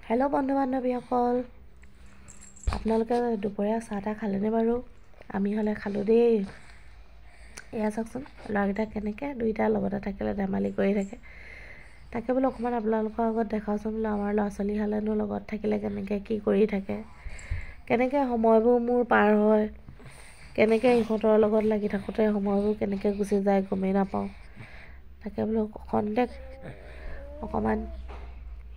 Hello' বন্ধু বান্ধৱীসকল, আপোনালোকে দুপৰীয়া চাহ তাহ খালেনে বাৰু? আমি হ'লে খালোঁ দেই। এয়া চাওকচোন, ল'ৰাকেইটা কেনেকৈ দুইটাৰ লগতে থাকিলে ধেমালি কৰি থাকে। তাকে বোলো অকণমান আপোনালোকৰ আগত দেখাওঁচোন বোলো আমাৰ ল'ৰা ছোৱালী হ'লেনো লগত থাকিলে কেনেকৈ কি কৰি থাকে, কেনেকৈ সময়বোৰ মোৰ পাৰ হয়, কেনেকৈ ইহঁতৰ লগত লাগি থাকোঁতে সময়বোৰ কেনেকৈ গুচি যায় গমেই নাপাওঁ। তাকে বোলো খন্তেক অকণমান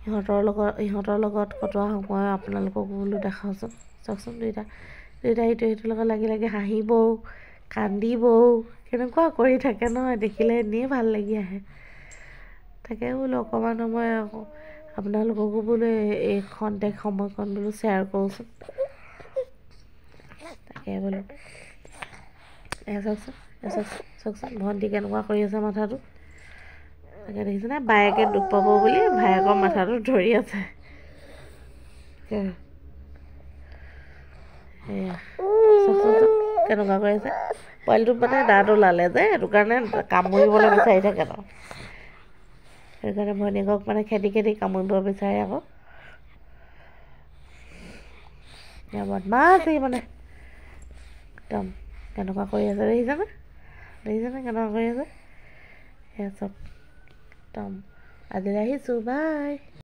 ইহঁতৰ লগত কটোৱা সময় আপোনালোককো বোলো দেখাওঁচোন। চাওকচোন দুইটা ইটোৰ লগত লাগি লাগি হাঁহিবও কান্দিবও কেনেকুৱা কৰি থাকে নহয়, দেখিলে এনেই ভাল লাগি আহে। তাকে বোলো অকণমান সময় আপোনালোককো বোলো এই খন্তেক সময়কণ বোলো শ্বেয়াৰ কৰোঁচোন। তাকে বোলো চাওকচোন ভণ্টি কেনেকুৱা কৰি আছে মাথাটো। তাকে দেখিছেনে, বায়েকে দুখ পাব বুলি ভায়েকৰ মাথাটো ধৰি আছে। সেয়া চাওকচোন কেনেকুৱা কৰি আছে। পোৱালিটোত মানে দাঁত ওলালে যে সেইটো কাৰণে কামুৰিবলৈ বিচাৰি থাকে ন, সেইটো কাৰণে ভনীয়েকক মানে খেদি খেদি কামুৰিব বিচাৰে আকৌ। বদমাছ মানে একদম কেনেকুৱা কৰি আছে, দেখিছেনে কেনেকুৱা কৰি আছে। সেয়া চব একদম। আজিলৈ আহিছোঁ, বাই।